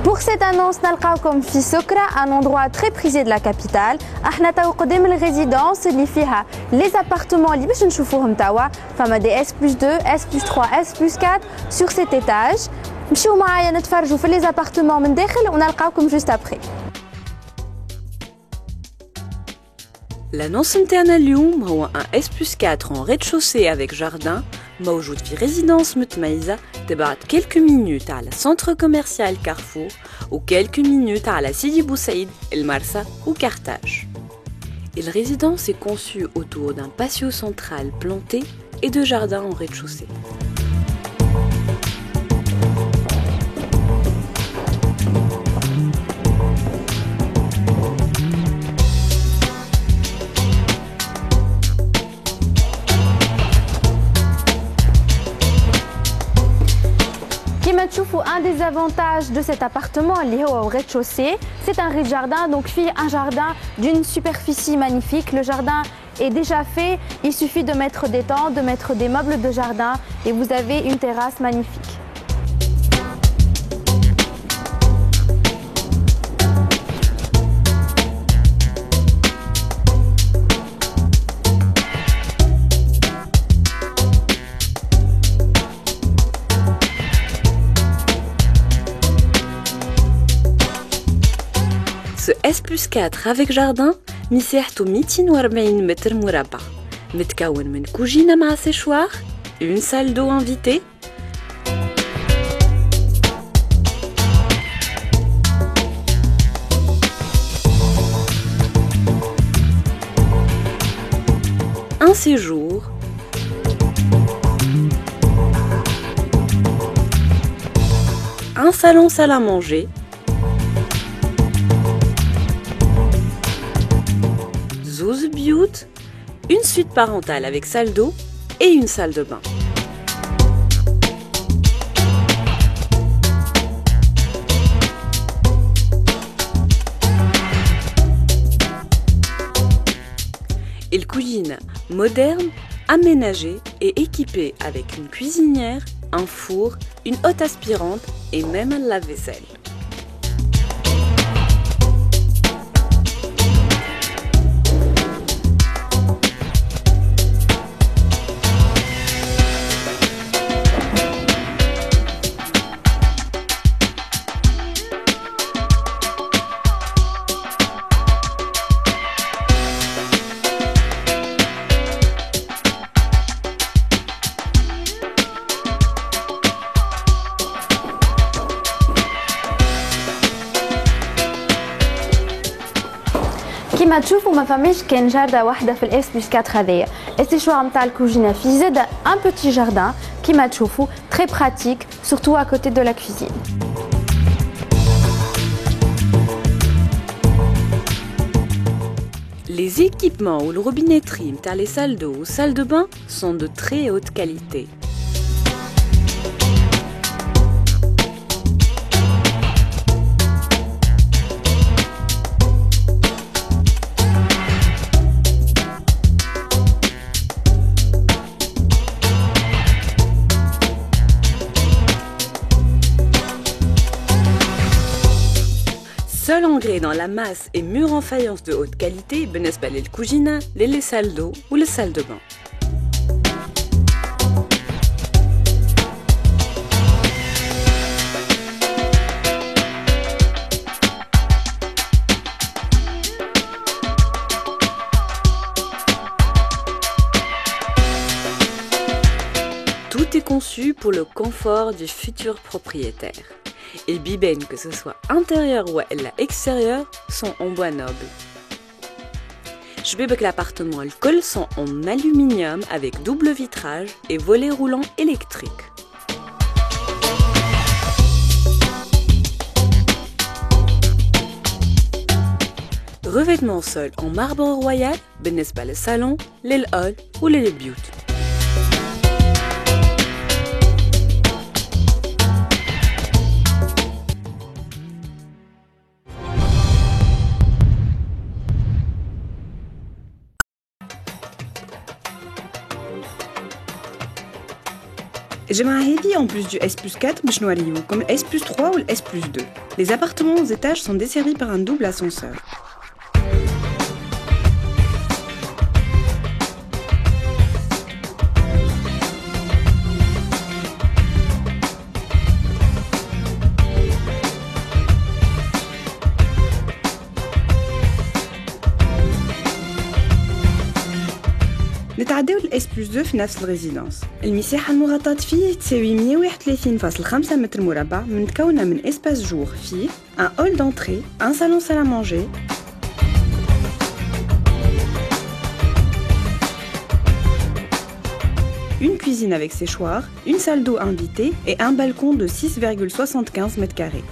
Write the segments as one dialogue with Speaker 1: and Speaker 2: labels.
Speaker 1: Pour cette annonce, نلقاوكم في سكرة, un endroit très prisé de la capitale. احنا تو قدام الريزيدونس اللي فيها les appartements اللي باش نشوفوهم توا. فما des S+2, S+3, S+4 sur cet étage. مشيو معايا نتفرجوا في les appartements من داخل ونلقاوكم juste après.
Speaker 2: L'annonce interne اليوم هو un S+4 en rez-de-chaussée avec jardin موجود في résidence متميزة تبعد quelques minutes على centre commercial Carrefour ou quelques minutes على Sidi Bou Saïd, El Marsa ou Carthage. Et la résidence est conçue autour d'un patio central planté et de jardins en rez-de-chaussée.
Speaker 1: Un des avantages de cet appartement lié au rez-de-chaussée, c'est un rez-de-jardin, donc un jardin d'une superficie magnifique. Le jardin est déjà fait, il suffit de mettre des tentes, de mettre des meubles de jardin et vous avez une terrasse magnifique.
Speaker 2: Ce S+4 avec jardin مساحته 240 متر مربع متكون من كوجينة مع séchoir, une salle d'eau invitée, un séjour, un salon salle à manger, une suite parentale avec salle d'eau et une salle de bain. Une cuisine moderne, aménagée et équipée avec une cuisinière, un four, une hotte aspirante et même un lave-vaisselle.
Speaker 1: كما تشوفوا ما فماش كان جاردة واحدة في الاس بلس 4 هذايا. السيشوار نتاع الكوجينة فيه زاد ان بوتي جاردان كما تشوفوا تري براتيك سورتو ا كوتي دو لا كوزين.
Speaker 2: Les équipements ou le robinetterie dans les salles d'eau ou salles de bain sont de très haute qualité. Seul engrais dans la masse et murs en faïence de haute qualité, بالنسبة للكوجينة, les salles d'eau ou les salles de bain. Tout est conçu pour le confort du futur propriétaire. Et bibènes, que ce soit intérieur ou extérieur, sont en bois noble. J'bébek l'appartement le col sont en aluminium avec double vitrage et volets roulants électriques. Revêtement sol en marbre royal, بالنسبة للsalon, للhall ou للبيوت.
Speaker 3: Et en plus du S+4, comme le S+3 ou le S+2. Les appartements aux étages sont desservis par un double ascenseur. نتعداو الاس بلس 2 في نفس الريزيدونس. المساحة المغطاة فيه تساوي 131.5 متر مربع متكونة من اسباس جور فيه un hall d'entrée, un salon salle à manger, une cuisine avec séchoir, une salle d'eau invitée et un balcon de 6,75 mètres carrés.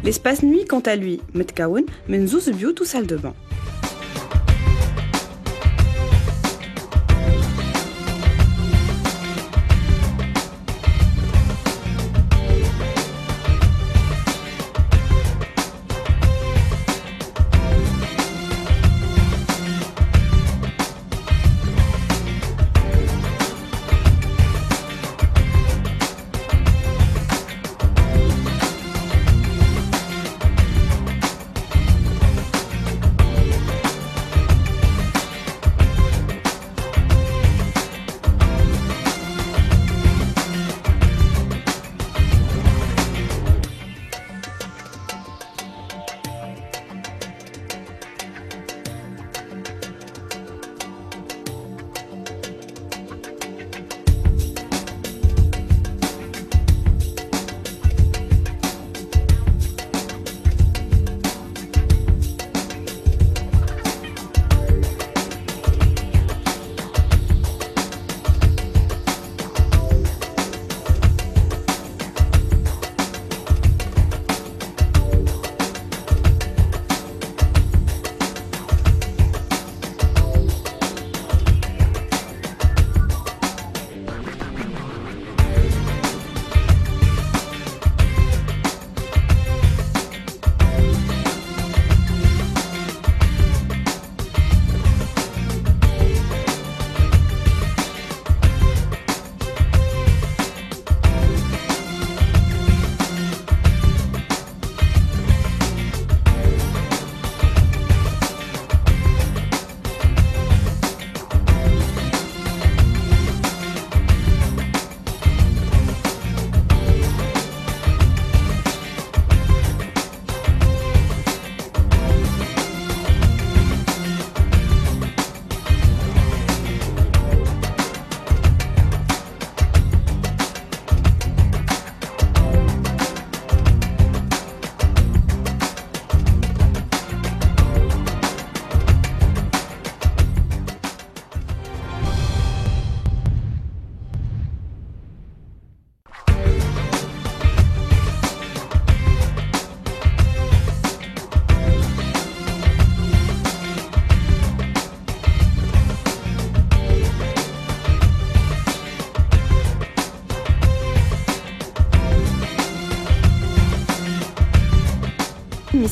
Speaker 3: L'espace nuit, quant à lui, متكون من زوز بيوت و salle de bain.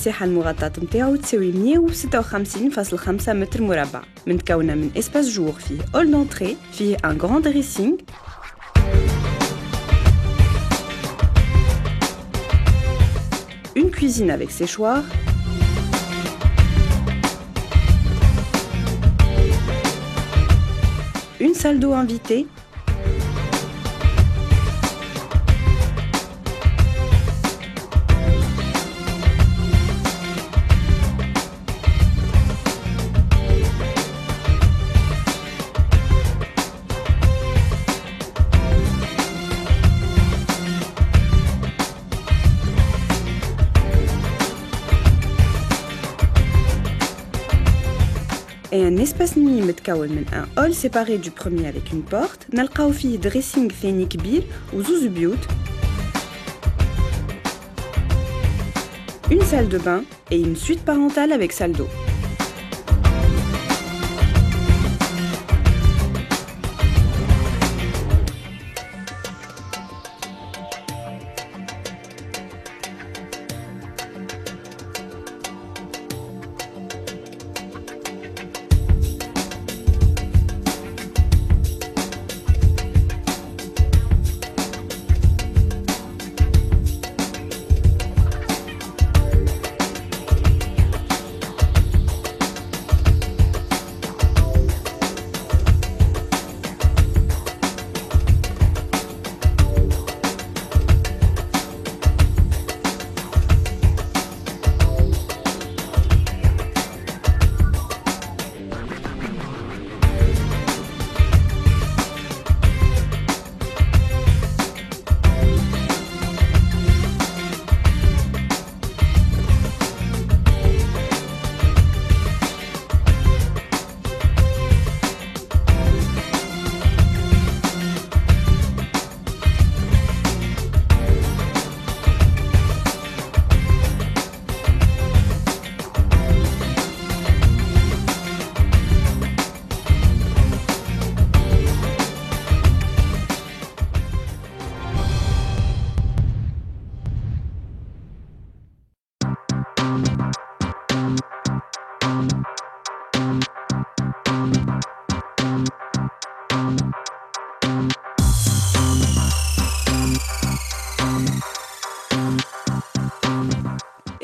Speaker 3: المساحة المغطاة متاعو تساوي 156.5 متر مربع متكونة من اسباس جور فيه hall d'entrée فيه un grand dressing une cuisine avec séchoir une salle d'eau invitée et un espace nuit متكون من un hall séparé du premier avec une porte نلقاو فيه dressing ثاني كبير وزوز بيوت une salle de bain et une suite parentale avec salle d'eau.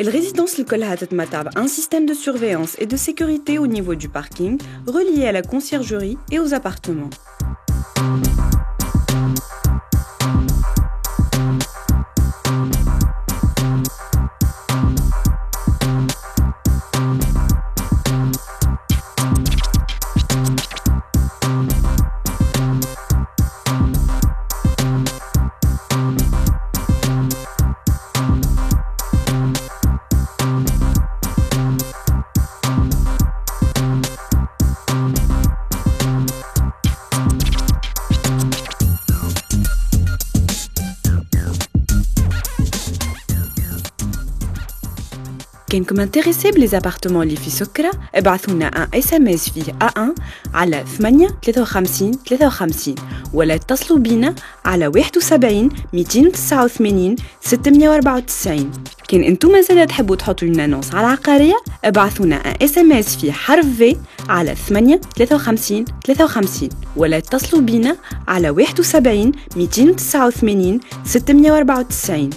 Speaker 3: الريزيدنس الكلها تتمتع بun système de surveillance et de sécurité au niveau du parking, relié à la conciergerie et aux appartements. كانكم انتريسي بلي زابارتمون اللي في سكرة ابعثونا ان SMS فيه A1 على 8 53 53 ولا اتصلوا بينا على 71 289 694. كان انتم مازال تحبوا تحطوا لنا نونس على العقارية ابعثونا ان SMS فيه حرف V على 8 53 53 ولا اتصلوا بينا على 71 289 694.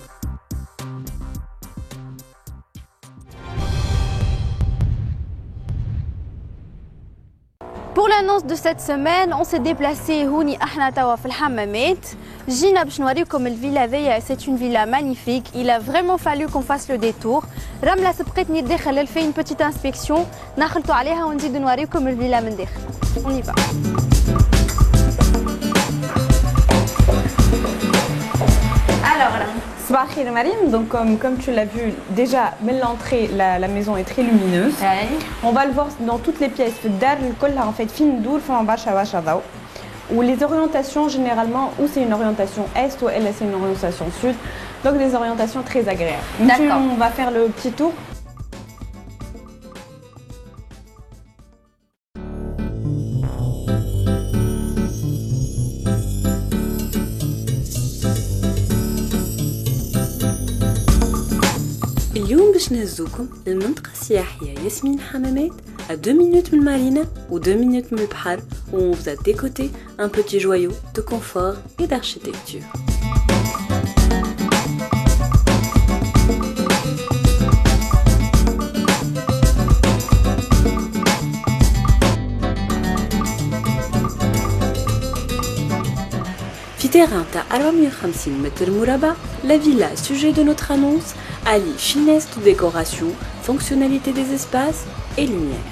Speaker 1: Pour l'annonce de cette semaine, on s'est déplacé Houni Ahna Tawa في الحمامات. جينا باش نوريكم الفيلا ذي. C'est une villa magnifique. Il a vraiment fallu qu'on fasse le détour. رملة سبقتني الداخل elle fait une petite inspection. نخلطوا عليها ونزيد نوريكم الفيلا من داخل. On y va. Alors
Speaker 3: Sabah khir Marine, donc comme tu l'as vu déjà, mais l'entrée, la maison est très lumineuse. On va le voir dans toutes les pièces. En fait, où les orientations généralement, ou c'est une orientation est ou elle c'est une orientation sud, donc des orientations très agréables.
Speaker 1: D'accord.
Speaker 3: On va faire le petit tour.
Speaker 2: اليوم باش نهزوكم للمنطقة السياحية ياسمين حمامات à 2 minutes من المارينا و 2 minutes من البحر où on vous a décoté un petit joyau de confort et d'architecture. Terrain à 450 mètres مربع, la villa sujet de notre annonce allie finesse de décoration, fonctionnalité des espaces et lumière.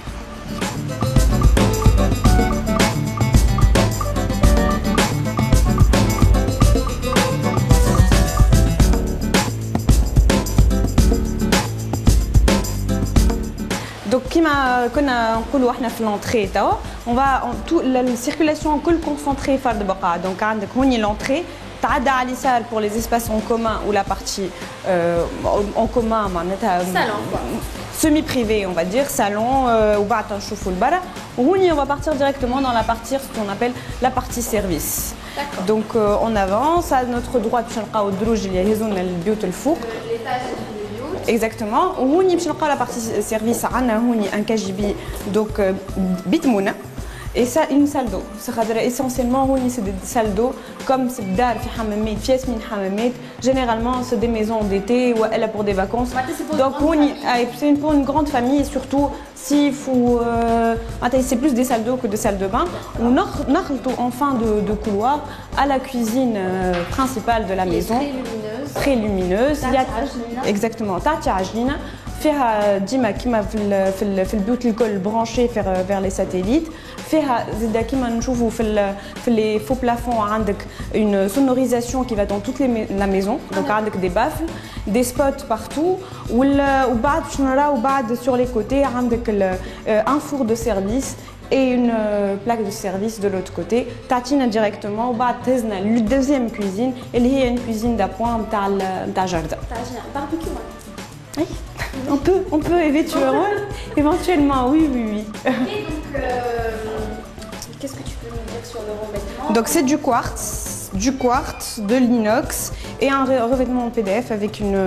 Speaker 3: Donc كما كنا نقولوا احنا في l'entrée توا on va tout la circulation كل concentrée فرد بقعة. Donc عندك هوني l'entrée تعدى على اليسار pour les espaces en commun ou la partie en commun معناتها semi privé on va dire salon وبعد نشوفوا البرا وهوني on va partir directement dans la partie ce qu'on appelle la partie service. Donc on avance à notre droite باش نلقاو الدروج اللي يهزونا للبيوت الفوق. Exactement. On a la partie service, on a un KGB, donc bitmouna. Et ça, une salle d'eau. Essentiellement, c'est des salles d'eau, comme c'est dar fi Hammamet, fi Yasmine Hammamet. Généralement, c'est des maisons d'été ou elle est pour des vacances. Donc, c'est pour une grande famille, surtout s'il faut. C'est plus des salles d'eau que des salles de bain. On a en fin de couloir à la cuisine principale de la maison. Très lumineuse. Exactement. Tati Ajlina. فيها ديما كيما في البيوت الكل برانشي vers les satellites. فيها زيدا كيما نشوفوا في les faux plafonds عندك une sonorisation qui va dans toute la maison. Donc عندك des baffles, des spots partout. وبعد باش نراو بعد sur les côtés عندك un four de service et une plaque de service de l'autre côté. تعطينا directement وبعد تهزنا le deuxième cuisine اللي هي une cuisine d'appoint نتاع جردة.
Speaker 1: Barbecue.
Speaker 3: Oui. On peut éventuellement, oui.
Speaker 1: Et donc, qu'est-ce que tu peux nous dire sur le revêtement?
Speaker 3: Donc c'est du quartz, de l'inox et un revêtement en PDF avec une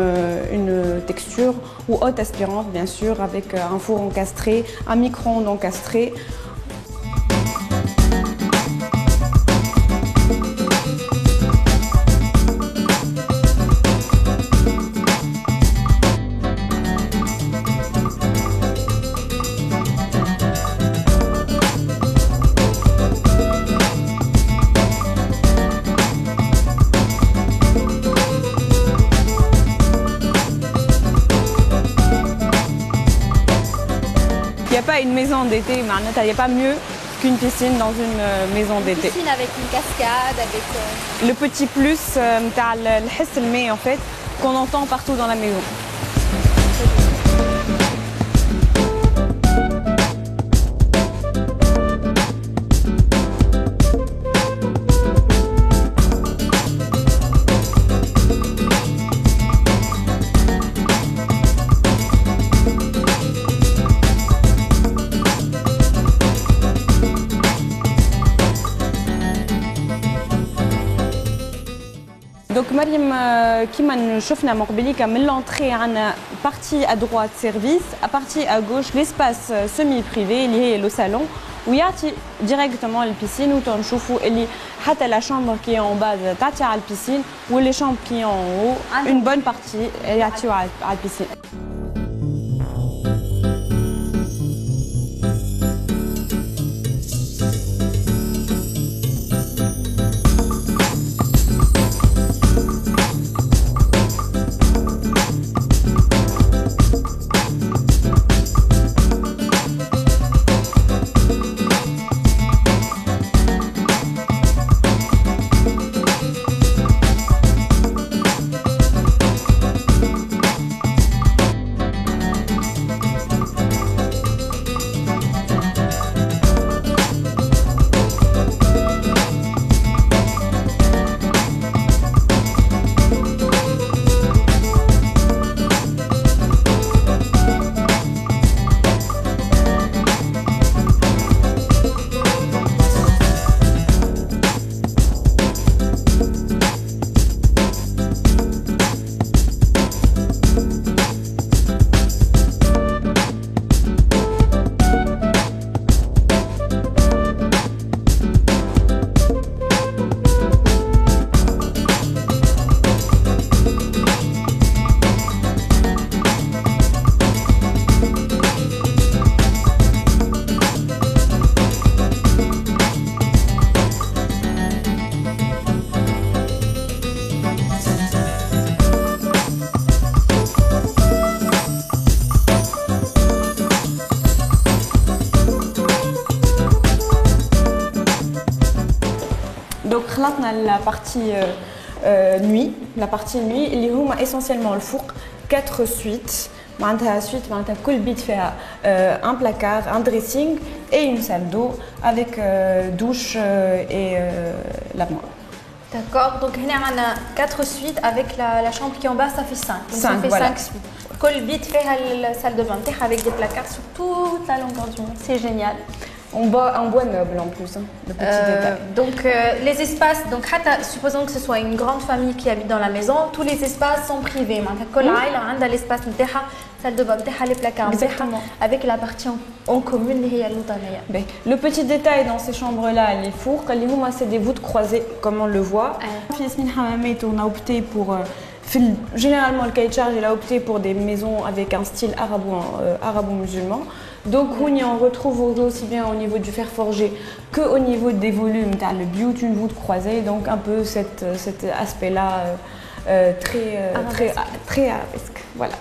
Speaker 3: texture ou haute aspirante bien sûr, avec un four encastré, un micro-ondes encastré. Il n'y a pas une maison d'été, il n'y a pas mieux qu'une piscine dans une maison d'été.
Speaker 1: Une piscine avec une cascade, avec...
Speaker 3: Le petit plus, le hiss el-mai en fait, qu'on entend partout dans la maison. Donc Mariam, comme شفنا مقبليك من l'entrée عندنا partie à droite service, à partie à gauche l'espace semi-privé اللي هي le salon ويعطي directement la piscine وتنشوفوا اللي حتى la chambre qui est en bas تعطي على البيسين و les chambres qui sont en haut une bonne partie يعطيو على البيسين. Donc خلطنا la partie nuit, اللي هما essentiellement الفوق 4 suites. معناتها suite معناتها كل بيت فيها un placard, un dressing et une salle d'eau avec douche et lavement.
Speaker 1: D'accord, donc on a 4 suites avec la chambre qui est en bas, ça fait 5. Donc ça fait
Speaker 3: voilà.
Speaker 1: 5 suites. Kol bit fait la salle de bain avec des placards sur toute la longueur du mur. C'est génial.
Speaker 3: En bois noble en plus, hein, de petits détails.
Speaker 1: Donc les espaces, donc supposons que ce soit une grande famille qui habite dans la maison, tous les espaces sont privés. Kol aïla a l'espace نتاعها, salle de bain نتاعها, les placards نتاعها, avec la partie en commune اللي هي الوطنية.
Speaker 3: Le petit détail dans ces chambres-là, les fours, c'est des voûtes croisées comme on le voit. Yasmine Hamameit, on a opté pour généralement le cahier de charge, il a opté pour des maisons avec un style arabo-musulman. Donc on retrouve aussi bien au niveau du fer forgé que au niveau des volumes. Tu as le biout, une voûte croisée, donc un peu cet aspect-là très arabesque. Voilà.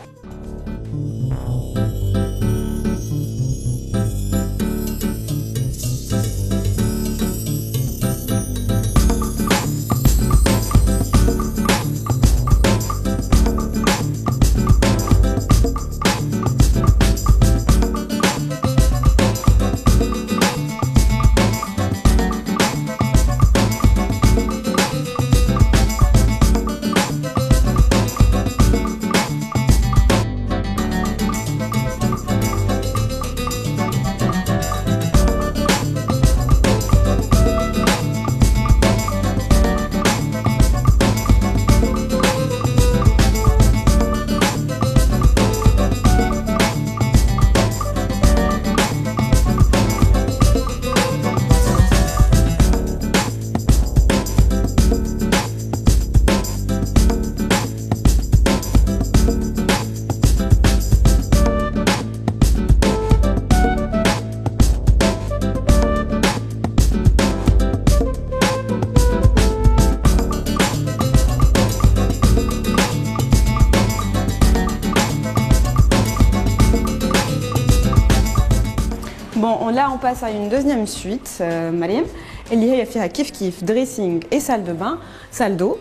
Speaker 3: Bon, là on passe à une deuxième suite, Mariam. Il y a kif dressing et salle de bain, salle d'eau,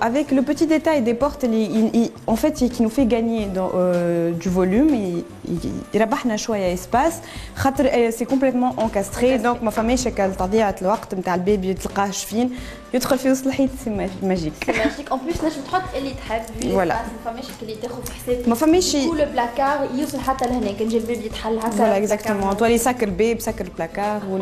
Speaker 3: avec le petit détail des portes en fait qui nous fait gagner du volume. Il rabahna choya espace, c'est complètement encastré, donc ma famille شكل تضييع الوقت نتاع البيبي تلقاه شفين يدخل في وسط الحيط سي ماجيك.
Speaker 1: C'est magique. En plus نجم تحط اللي تحب.
Speaker 3: Voilà.
Speaker 1: ما فماش اللي تاخذ في حساب.
Speaker 3: ما فماش
Speaker 1: كل بلاكار يوصل حتى لهناك نجي البيبي يتحل هكا.
Speaker 3: Voilà exactement. Toi les sacs le bébé, sac le placard ou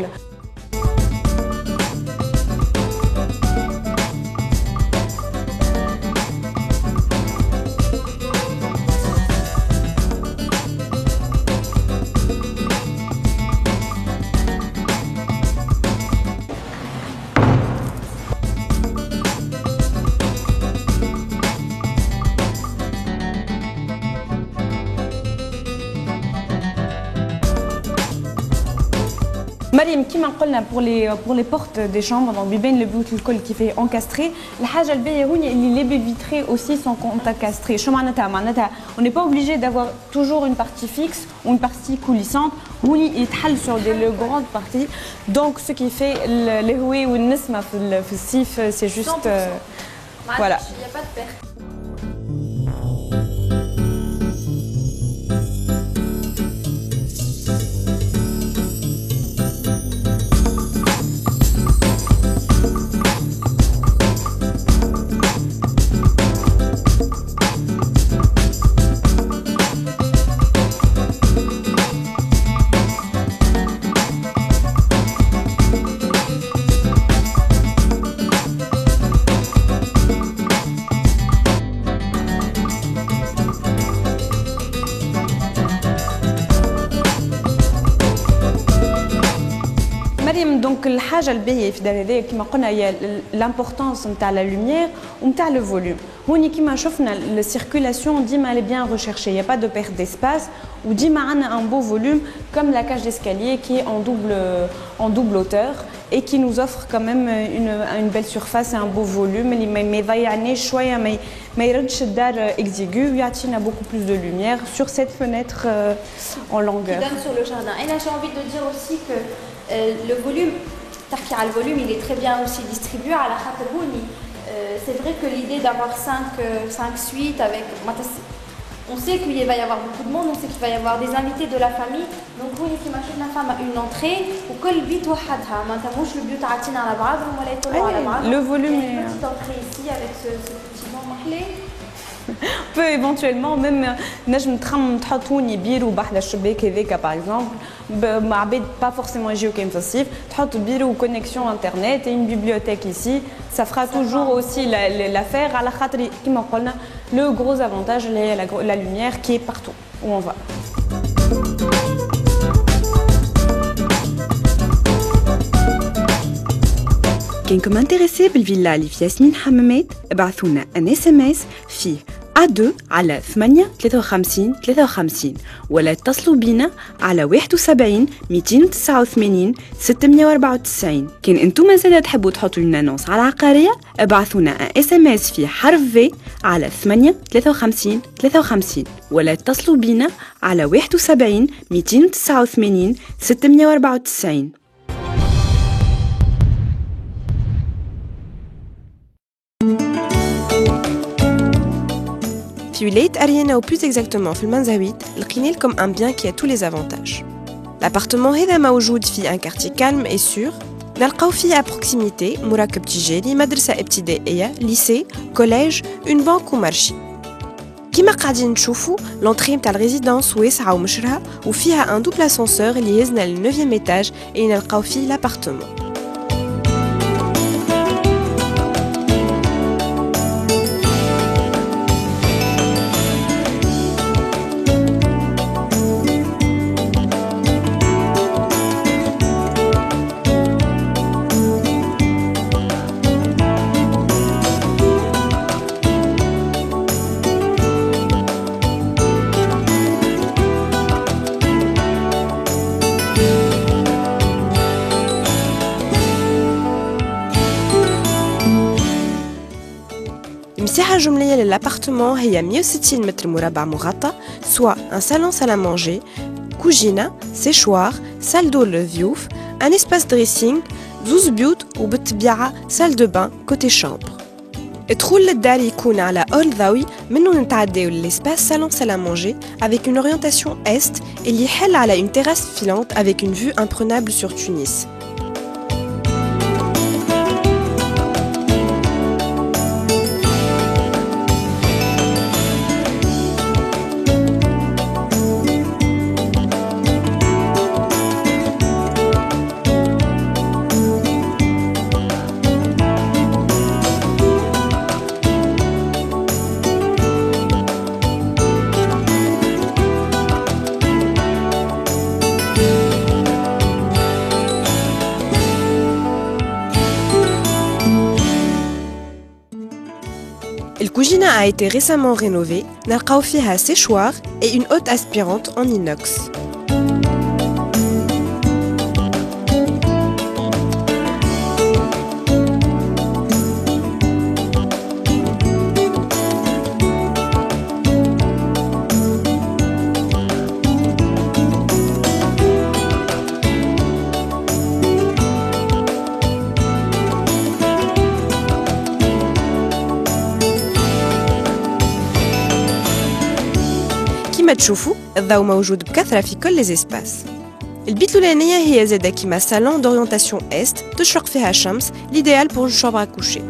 Speaker 3: Mariam, qui m'a dit pour les portes des chambres, donc bien le bout le col qui fait encastré, la haja les baies vitrées aussi sont encastrées. On n'est pas obligé d'avoir toujours une partie fixe ou une partie coulissante. On est sur des grandes parties. Donc ce qui fait les houées ou le nisma le sif, c'est juste voilà.
Speaker 1: Il n'y a pas de perte.
Speaker 3: Donc الحاجة الباهية في دار هذايا كما قلنا هي l'importance نتاع la lumière ونتاع le volume. هوني كما شفنا la circulation ديما elle est bien recherchée, il n'y a pas de perte d'espace وديما عندنا un beau volume comme la cage d'escalier qui est en double hauteur et qui nous offre quand même une belle surface et un beau volume اللي ما يضيعناش شوية ما يردش الدار exigu ويعطينا beaucoup plus de lumière sur cette fenêtre en longueur.
Speaker 1: Qui donne sur le jardin. Et là j'ai envie de dire aussi que le volume تحكي على الvolume, il est très bien aussi distribué على خاطر هوني. C'est vrai que l'idée d'avoir 5 suites avec on sait qu'il va y avoir beaucoup de monde, on sait qu'il va y avoir des invités de la famille. Donc هوني كيما شفنا فما une entrée وكل بيت وحدها معناتها مش البيوت عاطين على بعضهم ولا يطلعوا على بعضهم.
Speaker 3: Le volume
Speaker 1: est petite entrée ici avec ce petit banc محلي.
Speaker 3: On peut éventuellement même نجم تحطوني بيرو بحدا الشباك هذاك par exemple مع عباد pas forcément géocampsif تحط بيرو connexion internet et une bibliothèque ici ça fera toujours aussi l'affaire على خاطر كما قلنا le gros avantage la lumière qui est partout où on va. كنكم انتريسي بالفيلا اللي في ياسمين حمامات ابعثونا ان SMS فيه A2 على 8 53 53 ولا اتصلوا بينا على 71 289 694. كان انتم زادا تحبوا تحطوا لنا نونس على العقارية ابعثونا ان SMS فيه حرف V على 8 53 53 ولا اتصلوا بينا على 71 289 694.
Speaker 4: في ولاية أريانا ou plus exactement في المنزويت لقيناه comme un bien qui a tous les avantages. L'appartement هذا موجود في un quartier calme et sûr. نلقاو فيه à proximité مراكب تجاري، مدرسة ابتدائية، lycée, collège, une banque ومارشي. كيما قاعدين نشوفوا l'entrée نتاع الريزيدانس واسعة ومشرها وفيها un double ascenseur اللي يهزنا لل 9e étage اللي نلقاو فيه l'appartement. المساحة الجملية للابارتمون هي 160 متر مربع مغطى soit un salon salle à manger, cuisine, séchoir, salle d'eau للضيوف, un espace dressing, 12 بيوت وبالطبيعة salle de bain côté chambre. الدخول للدار يكون على hall ضوي منه نتعداو للespace salon salle à manger avec une orientation est اللي يحل على une terrasse filante avec une vue imprenable sur Tunis. Le cuisine a été récemment rénové, نلقاو فيها séchoir et une haute aspirante en inox. كما تشوفوا الضوء موجود بكثرة في كل les espaces. البيت الأولانية هي زادة كيما salon d'orientation est تشرق فيها الشمس l'idéal pour une chambre à coucher.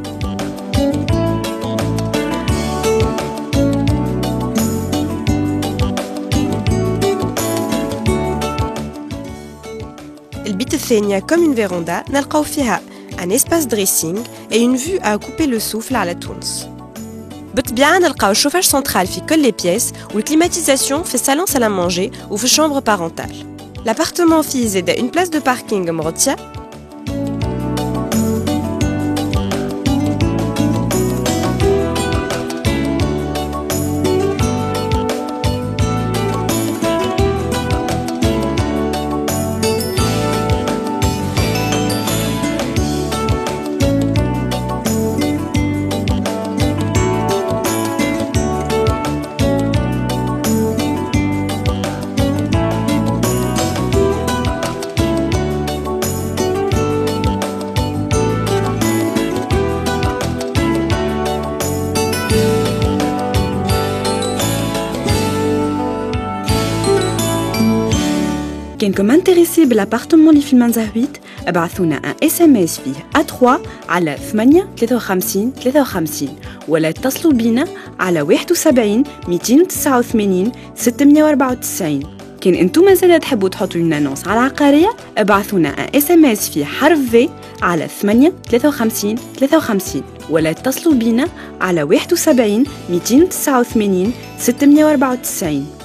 Speaker 4: البيت الثانية comme une véranda نلقاو فيها un espace dressing et une vue à couper le souffle على تونس. بالطبيعة نلقاو الشوفاج سنترال في كل les pièces والكليماتيزاسيون في الصالون salle à manger وفي الشامبر بارونتال. L'appartement فيه زادة une place de parking مغطية.
Speaker 3: كنكم انتريسي بالابارتمون اللي في المنزهويت ابعثونا ان اس ام اس فيه A3 على 8 53 53 ولا اتصلوا بينا على 71 289 694. كان انتم مازال تحبوا تحطوا لنا نونس على العقاريه ابعثونا ان اس ام اس فيه حرف في على 8 53 53 ولا اتصلوا بينا على 71 289 694.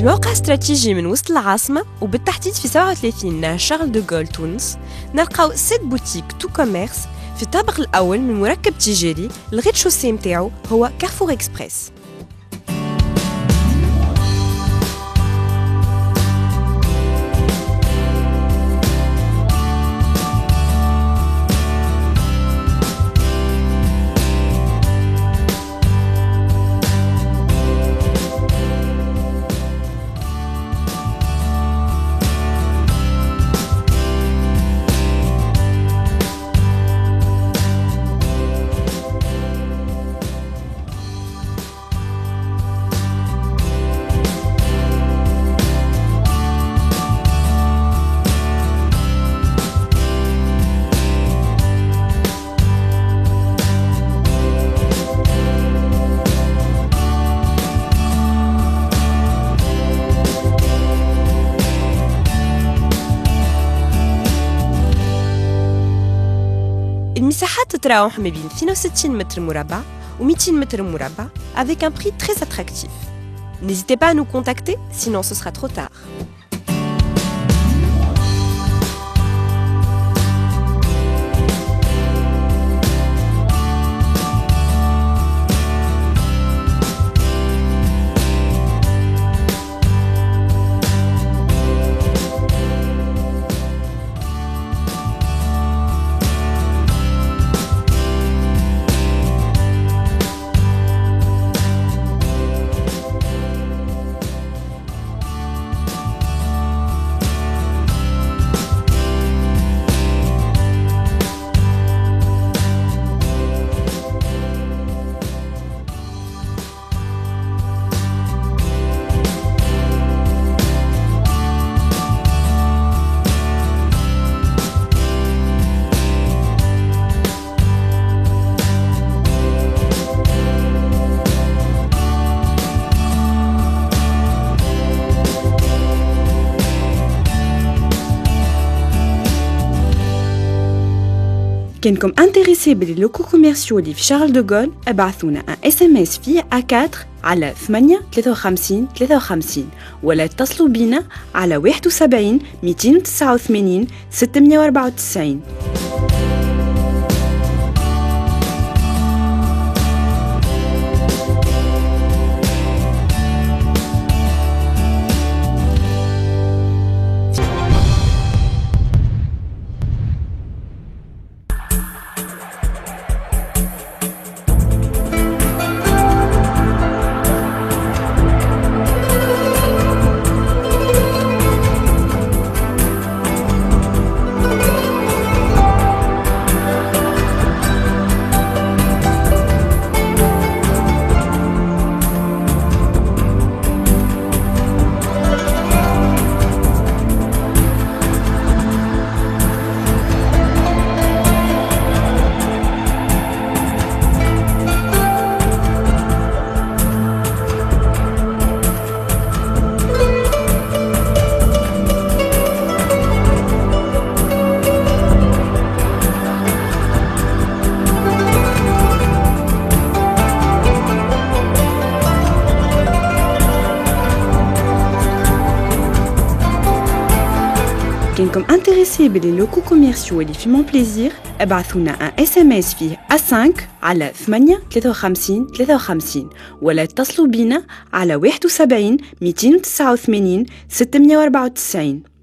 Speaker 4: موقع استراتيجي من وسط العاصمة وبالتحديد في 37 شارل دو غول تونس نلقاو 6 بوتيك تو كوميرس في الطابق الأول من مركب تجاري. الريد شوسي متاعو هو كارفور إكسبريس. المساحات تتراوح ما بين 62 متر مربع و 200 متر مربع avec un prix très attractif. N'hésitez pas à nous contacter, sinon ce sera trop tard.
Speaker 3: كنكم انتريسي باللوكو كوميرسيو في شارل دو غول ابعثونا ان اس ام اس فيه A4 على 8 53 53 ولا اتصلوا بينا على 71 289 694. كنكم انتريسي باللي لوكو كوميرسيو اللي في مون بليزير ابعثونا ان اس ام اس فيه A5 على 8 53 53 ولا اتصلوا بينا على 71 289 694.